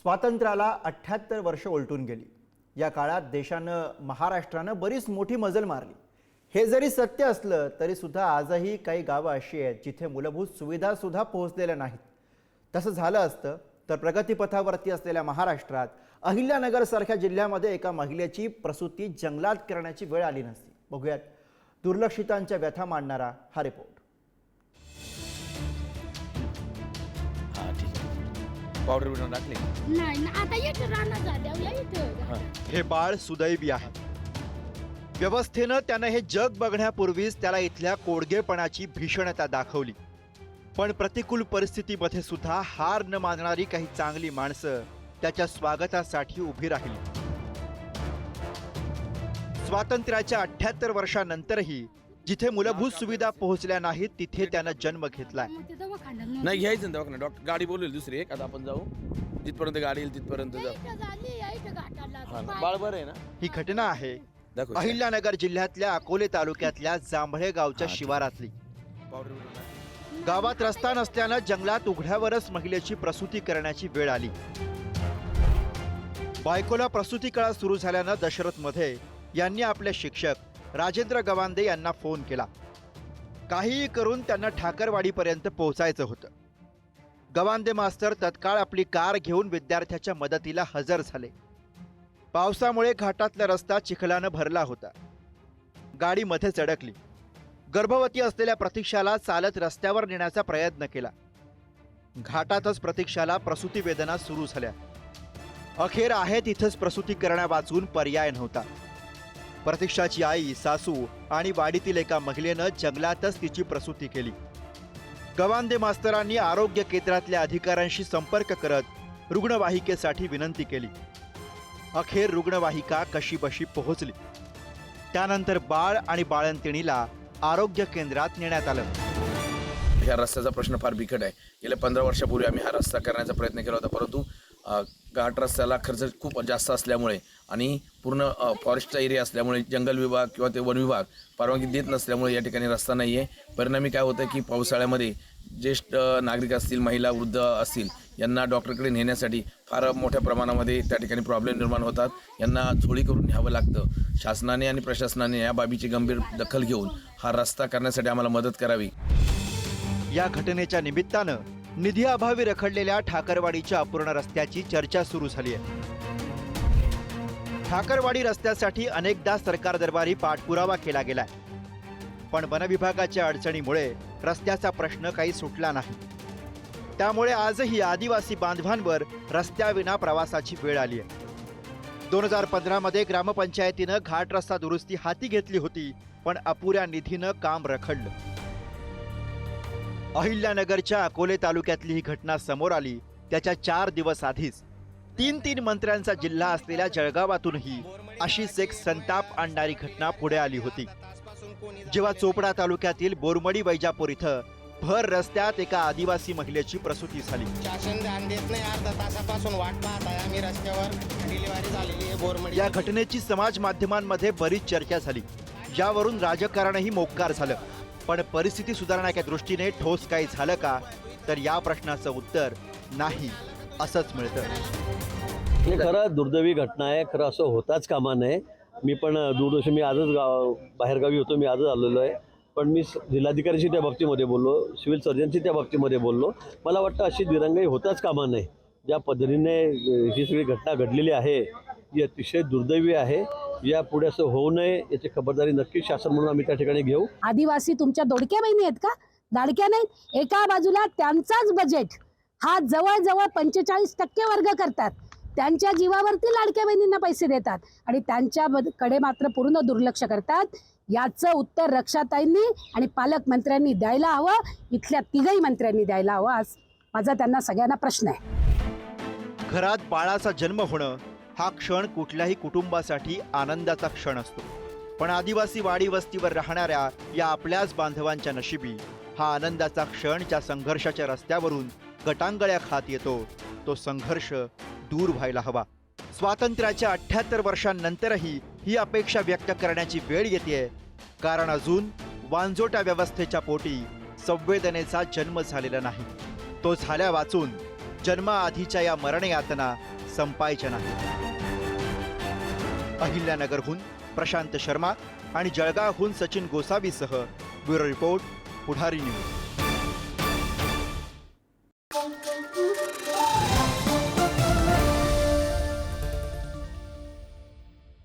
स्वातंत्र्याला 78 वर्ष उलटून गेली। या काळात देशानं महाराष्ट्रानं बरीच मोठी मजल मारली। हे जरी सत्य असलं तरी सुद्धा आजही काही गावं अशी आहेत जिथे मूलभूत सुविधा सुद्धा पोहोचलेल्या नाहीत। तसं झालं असतं तर प्रगतीपथावरती असलेल्या महाराष्ट्रात अहिल्यानगर सारख्या जिल्ह्यामध्ये एका महिलेची प्रसूती जंगलात करण्याची वेळ आली नसती। बघूयात दुर्लक्षितांच्या व्यथा मांडणारा हा रिपोर्ट। पावडर बिडर टाकले नाही आता येते राणा झाल्यावर येते। हे बाळ सुदैवी आहे। व्यवस्थेनं त्यानं हे जग बघण्यापूर्वीच त्याला इथल्या कोडगेपणाची भीषणता दाखवली। पण प्रतिकूल परिस्थितीमध्ये सुद्धा हार न मानणारी काही चांगली माणसं त्याच्या स्वागतासाठी उभी राहिली। स्वातंत्र्याच्या 78 वर्षांनंतरही जिथे मूलभूत सुविधा पोहोचल्या नाहीत तिथे त्यानं जन्म घेतलाय। नाही घ्यायचं ना दवाखाना डॉक्टर गाडी बोलवेल दुसरी एक आता आपण जाऊ जिथपर्यंत गाडी येईल तिथपर्यंत जाऊ। बाळ बरं आहे ना। ही घटना आहे दाखव अहिल्यानगर जिल्ह्यातल्या अकोले तालुक्यातल्या जांभळे गावच्या शिवारातली। पावडर बिडर गावात रस्ता नसल्यानं जंगलात उघड्यावरच महिलेची प्रसूती करण्याची वेळ आली। बायकोला प्रसूती काळ सुरू झाल्यानं दशरथ मध्ये यांनी आपले शिक्षक राजेंद्र गवांदे यांना फोन केला। काहीही करून त्यांना ठाकरवाडीपर्यंत पोहोचायचं होतं। गवांदे मास्तर तत्काळ आपली कार घेऊन विद्यार्थ्याच्या मदतीला हजर झाले। पावसामुळे घाटातला रस्ता चिखलानं भरला होता। गाडी मध्येच अडकली। गर्भवती असलेल्या प्रतीक्षाला चालत रस्त्यावर नेण्याचा प्रयत्न केला। घाटातच प्रतीक्षाला प्रसूती वेदना सुरू झाल्या। अखेर आहे तिथंच प्रसूती करण्यावाचून पर्याय नव्हता। प्रतीक्षाची आई, सासू आणि वाडीतील एका महिलेनं जंगलातच तिची प्रसूती केली। गवांदे मास्तरांनी आरोग्य केंद्रातल्या अधिकाऱ्यांशी संपर्क करत रुग्णवाहिकेसाठी विनंती केली। अखेर रुग्णवाहिका कशीबशी पोहोचली। त्यानंतर बाळ आणि बाळंतिणीला आरोग्य केंद्रात नेण्यात आलं। ह्या रस्त्याचा प्रश्न फार बिकट आहे। गेल्या 15 वर्षापूर्वी आम्ही हा रस्ता करण्याचा प्रयत्न केला होता, परंतु घाट रस्त्याला खर्च खूप जास्त असल्यामुळे आणि पूर्ण फॉरेस्ट एरिया असल्यामुळे जंगल विभाग किंवा ते वन विभाग परवानगी देत नसल्यामुळे या ठिकाणी रस्ता नाही आहे। परिणामी काय होतं की पावसाळ्यामध्ये ज्येष्ठ नागरिक असतील, महिला, वृद्ध असतील यांना डॉक्टरकडे नेण्यासाठी फार मोठ्या प्रमाणामध्ये त्या ठिकाणी प्रॉब्लेम निर्माण होतात। यांना झोळी करून न्यावं लागतं। शासनाने आणि प्रशासनाने या बाबीची गंभीर दखल घेऊन हा रस्ता करण्यासाठी आम्हाला मदत करावी। या घटनेच्या निमित्तानं निधीअभावी रखडलेल्या ठाकरवाडीच्या अपूर्ण रस्त्याची चर्चा सुरू झाली आहे। ठाकरवाडी रस्त्यासाठी अनेकदा सरकार दरबारी पाठपुरावा केला गेलाय, पण वनविभागाच्या अडचणीमुळे रस्त्याचा प्रश्न काही सुटला नाही। त्यामुळे आजही आदिवासी बांधवांवर रस्त्याविना प्रवासाची वेळ आली आहे। 2015 मध्ये ग्रामपंचायतीनं घाट रस्ता दुरुस्ती हाती घेतली होती, पण अपुऱ्या निधीनं काम रखडलं। अहिल्यानगरच्या अकोले तालुक्यातली ही घटना समोर आली त्याच्या 4 दिवस आधीच 3 मंत्र्यांचा जिल्हा असलेल्या जळगावातूनही अशीच एक संताप आणणारी घटना पुढे आली होती। जेव्हा चोपडा तालुक्यातील बोरमडी वैजापूर इथं भर रस्त्यात एका आदिवासी महिलेची प्रसूती झाली। शासन ध्यान देत नाही। अर्धा तासापासून वाट पाहत आहे आम्ही रस्त्यावर। डिलिव्हरी झालेली आहे बोरमडी। या घटनेची समाज माध्यमांमध्ये बरीच चर्चा झाली, ज्यावरून राजकारणही मोक्कार झालं। पण परिस्थिती सुधारण्याच्या दृष्टीने ठोस काही झालं का, तर या प्रश्नाचं उत्तर नाही असंच मिळतं। हे खरं दुर्दैवी घटना आहे। खरं असं होताच कामा नये। मी पण दूरदर्शन मी आजच बाहेरगावी होतो, मी आजच आलेलो आहे, पण मी जिल्हाधिकाऱ्यांशी त्या बाबतीमध्ये बोललो, सिव्हिल सर्जनशी त्या बाबतीमध्ये बोललो। मला वाटतं अशी दिरंगाई होताच कामा नये। ज्या पद्धतीने ही सगळी घटना घडलेली आहे ही अतिशय दुर्दैवी आहे। या पुढे असं होऊ नये याची खबरदारी नक्कीच शासन म्हणून आम्ही त्या ठिकाणी घेऊ। आदिवासी तुमच्या दोडक्या बहिणी आहेत का? लाडक्या नाहीत। एका बाजूला त्यांचाच बजेट हा जवळजवळ 45% वर्ग करतात। त्यांच्या जीवावरती लाडक्या बहिणींना पैसे देतात आणि त्यांच्याकडे मात्र पूर्ण दुर्लक्ष करतात। याचं उत्तर रक्षाताईंनी आणि पालकमंत्र्यांनी द्यायला हवं। इथल्या 3ही मंत्र्यांनी द्यायला हवं। आज माझा त्यांना सगळ्यांना प्रश्न आहे। घरात बाळाचा जन्म होणं हा क्षण कुठल्याही कुटुंबासाठी आनंदाचा क्षण असतो, पण आदिवासी वाडी वस्तीवर राहणाऱ्या या आपल्याच बांधवांच्या नशिबी हा आनंदाचा क्षण ज्या संघर्षाच्या रस्त्यावरून गटांगळ्या खात येतो तो संघर्ष दूर व्हायला हवा। स्वातंत्र्याच्या 78 वर्षांनंतरही ही अपेक्षा व्यक्त करण्याची वेळ येते, कारण अजून वांजोटा व्यवस्थेच्या पोटी संवेदनेचा जन्म झालेला नाही। तो झाल्या वाचून जन्माआधीच्या या मरणयातना संपायच्या नाहीत. अहिल्यानगरहून प्रशांत शर्मा आणि जळगावहून सचिन गोसावीसह ब्युरो रिपोर्ट, पुढारी न्यूज.